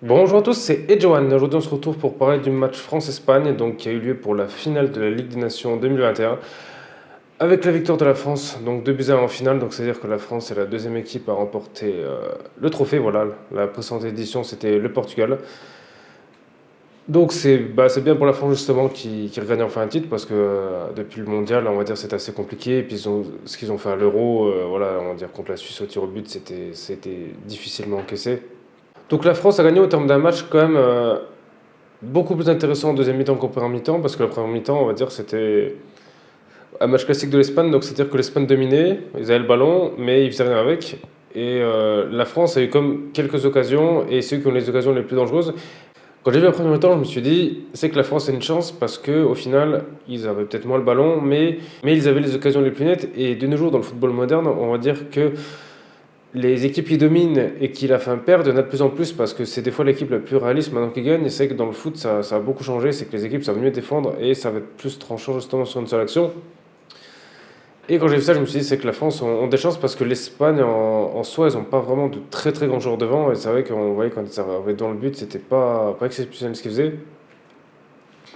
Bonjour à tous, c'est Edjohan. Aujourd'hui, on se retrouve pour parler du match France-Espagne, donc qui a eu lieu pour la finale de la Ligue des Nations 2021, avec la victoire de la France, donc 2-1 en finale. Donc c'est-à-dire que la France est la deuxième équipe à remporter le trophée. Voilà, la précédente édition c'était le Portugal. Donc c'est bien pour la France justement qui regagne enfin un titre parce que depuis le mondial, on va dire c'était assez compliqué. Et puis ce qu'ils ont fait à l'Euro, voilà, on va dire contre la Suisse au tir au but, c'était difficilement encaissé. Donc la France a gagné au terme d'un match quand même beaucoup plus intéressant en deuxième mi-temps qu'en première mi-temps, parce que la première mi-temps, on va dire, c'était un match classique de l'Espagne, donc c'est-à-dire que l'Espagne dominait, ils avaient le ballon, mais ils faisaient rien avec. Et la France a eu comme quelques occasions, et ceux qui ont les occasions les plus dangereuses. Quand j'ai vu la première mi-temps, je me suis dit, c'est que la France a une chance, parce que au final, ils avaient peut-être moins le ballon, mais ils avaient les occasions les plus nettes. Et de nos jours, dans le football moderne, on va dire que les équipes qui dominent et qui la fin perdent, il y en a de plus en plus parce que c'est des fois l'équipe la plus réaliste maintenant qui gagne. Et c'est que dans le foot, ça a beaucoup changé. C'est que les équipes savent mieux défendre et ça va être plus tranchant justement sur une seule action. Et quand j'ai vu ça, je me suis dit c'est que la France ont des chances parce que l'Espagne en soi, ils n'ont pas vraiment de très très grands joueurs devant. Et c'est vrai qu'on voyait quand ils arrivaient dans le but, c'était pas exceptionnel ce qu'ils faisaient.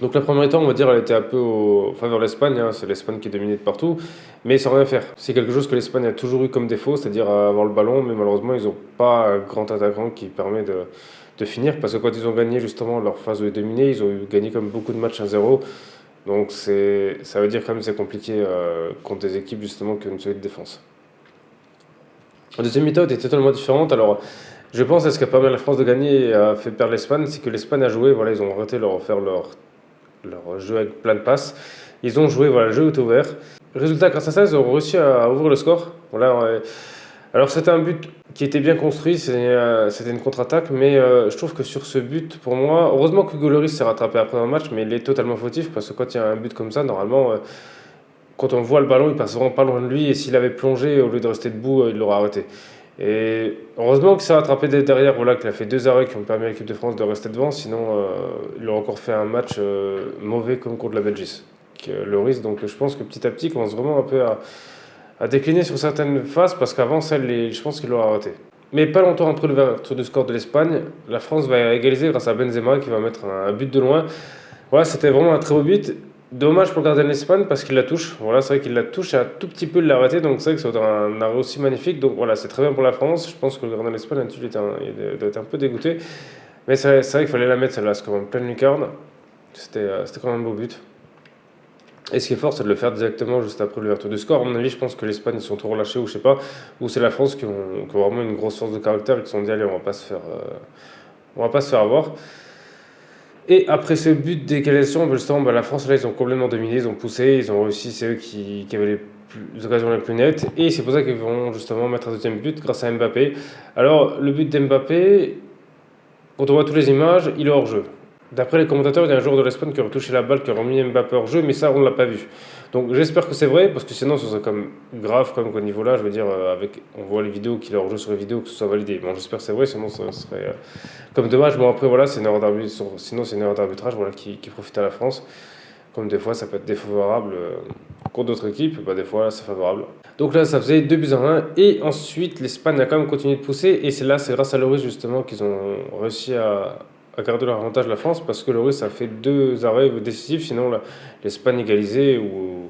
Donc la première mi-temps, on va dire, elle était un peu en faveur de l'Espagne, hein. C'est l'Espagne qui dominait de partout, mais sans rien faire. C'est quelque chose que l'Espagne a toujours eu comme défaut, c'est-à-dire avoir le ballon, mais malheureusement, ils n'ont pas un grand attaquant qui permet de finir, parce que quand ils ont gagné justement leur phase de dominer, ils ont gagné comme beaucoup de matchs 1-0. Donc ça veut dire quand même que c'est compliqué contre des équipes justement qui ont une solide défense. La deuxième mi-temps était totalement différente. Alors, je pense à ce qui a permis à la France de gagner et a fait perdre l'Espagne, c'est que l'Espagne a joué, voilà, ils ont arrêté de faire leur jeu avec plein de passes. Ils ont joué, voilà, le jeu est ouvert. Résultat, grâce à ça, ils ont réussi à ouvrir le score. Voilà, alors c'était un but qui était bien construit, c'était une contre-attaque, mais je trouve que sur ce but, pour moi, heureusement que Hugo Lloris s'est rattrapé après un match, mais il est totalement fautif parce que quand il y a un but comme ça, normalement, quand on voit le ballon, il passe vraiment pas loin de lui et s'il avait plongé au lieu de rester debout, il l'aurait arrêté. Et heureusement qu'il s'est rattrapé derrière, voilà, qu'il a fait deux arrêts qui ont permis à l'équipe de France de rester devant, sinon il aurait encore fait un match mauvais comme contre la Belgique. Le risque, donc je pense que petit à petit, il commence vraiment un peu à décliner sur certaines phases parce qu'avant, celle, je pense qu'il l'aurait arrêté. Mais pas longtemps après l'ouverture du score de l'Espagne, la France va égaliser grâce à Benzema qui va mettre un but de loin. Voilà, c'était vraiment un très beau but. Dommage pour le gardien de l'Espagne parce qu'il la touche. Voilà, c'est vrai qu'il la touche et un tout petit peu de l'arrêter, donc c'est vrai que c'est un arrêt aussi magnifique. Donc voilà, c'est très bien pour la France. Je pense que le gardien de l'Espagne là-dessus, il doit être un peu dégoûté. Mais c'est vrai qu'il fallait la mettre celle-là, c'est quand même pleine lucarne. C'était quand même un beau but. Et ce qui est fort, c'est de le faire directement juste après l'ouverture du score. À mon avis, je pense que l'Espagne, ils sont trop relâchés ou je sais pas. Ou c'est la France qui ont vraiment une grosse force de caractère et qui se sont dit, allez, on va pas se faire avoir. Et après ce but d'égalisation, justement, la France, là, ils ont complètement dominé, ils ont poussé, ils ont réussi, c'est eux qui avaient les occasions les plus nettes. Et c'est pour ça qu'ils vont justement mettre un deuxième but grâce à Mbappé. Alors, le but d'Mbappé, quand on voit toutes les images, il est hors jeu. D'après les commentateurs, il y a un joueur de l'Espagne qui aurait touché la balle, qui aurait mis Mbappé hors jeu, mais ça, on ne l'a pas vu. Donc j'espère que c'est vrai, parce que sinon, ce serait comme grave, comme qu'au niveau-là, je veux dire, on voit les vidéos, qu'il est hors jeu sur les vidéos, que ce soit validé. Bon, j'espère que c'est vrai, sinon, ça serait comme dommage. Bon, après, voilà, c'est une erreur d'arbitrage, sinon, c'est une erreur d'arbitrage voilà, qui profite à la France. Comme des fois, ça peut être défavorable contre d'autres équipes, bah, des fois, c'est favorable. Donc là, ça faisait 2-1. Et ensuite, l'Espagne a quand même continué de pousser. Et c'est grâce à Lloris, justement, qu'ils ont réussi à garder leur avantage la France parce que Lloris a fait deux arrêts décisifs, sinon l'Espagne égalisait ou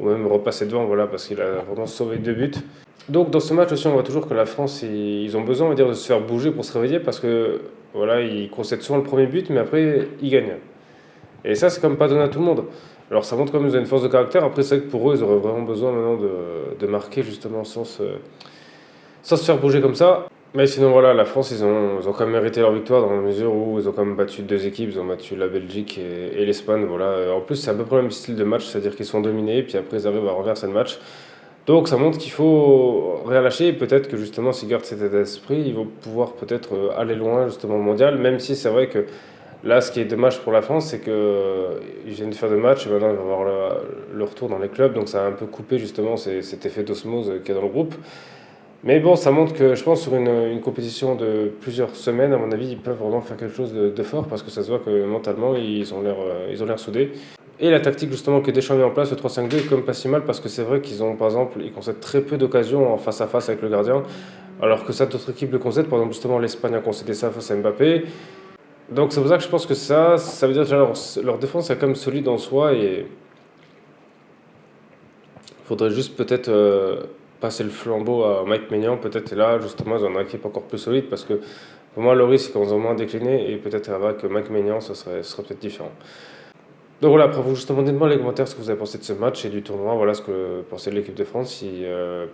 même repassait devant, voilà, parce qu'il a vraiment sauvé deux buts. Donc dans ce match aussi, on voit toujours que la France, ils ont besoin on va dire, de se faire bouger pour se réveiller parce que voilà, ils concèdent souvent le premier but, mais après, ils gagnent. Et ça, c'est comme pas donné à tout le monde. Alors ça montre quand même qu'ils ont une force de caractère. Après, c'est vrai que pour eux, ils auraient vraiment besoin maintenant de marquer justement sans se faire bouger comme ça. Mais sinon, voilà, la France, ils ont quand même mérité leur victoire dans la mesure où ils ont quand même battu deux équipes. Ils ont battu la Belgique et l'Espagne. Voilà. En plus, c'est à peu près le même style de match, c'est-à-dire qu'ils sont dominés, puis après, ils arrivent à renverser le match. Donc, ça montre qu'il faut rien lâcher. Et peut-être que justement, s'ils gardent cet état d'esprit, ils vont pouvoir peut-être aller loin, justement, au mondial. Même si c'est vrai que là, ce qui est dommage pour la France, c'est qu'ils viennent de faire deux matchs et maintenant, ils vont avoir le retour dans les clubs. Donc, ça a un peu coupé justement cet effet d'osmose qu'il y a dans le groupe. Mais bon, ça montre que je pense sur une compétition de plusieurs semaines, à mon avis, ils peuvent vraiment faire quelque chose de fort parce que ça se voit que mentalement, ils ont l'air soudés. Et la tactique justement que Deschamps a mis en place, le 3-5-2, est comme pas si mal parce que c'est vrai qu'ils ont, par exemple, ils concèdent très peu d'occasions en face à face avec le gardien, alors que ça, d'autres équipes le concèdent. Par exemple, justement, l'Espagne a concédé ça face à Mbappé. Donc c'est pour ça que je pense que ça veut dire déjà leur défense est quand même solide en soi et il faudrait juste peut-être passer le flambeau à Mike Maignan, peut-être, et là justement ils ont une équipe encore plus solide parce que pour moi le risque c'est qu'on ont moins décliné et peut-être avec Mike Maignan ce serait peut-être différent. Donc voilà, après vous justement dites-moi dans les commentaires ce que vous avez pensé de ce match et du tournoi, voilà ce que vous pensez de l'équipe de France, si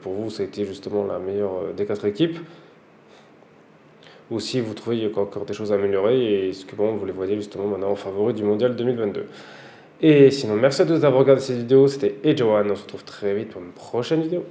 pour vous ça a été justement la meilleure des quatre équipes, ou si vous trouvez qu'il y a encore des choses à améliorer et ce que bon, vous les voyez justement maintenant en favori du mondial 2022. Et sinon, merci à tous d'avoir regardé cette vidéo, c'était Ejohan, on se retrouve très vite pour une prochaine vidéo.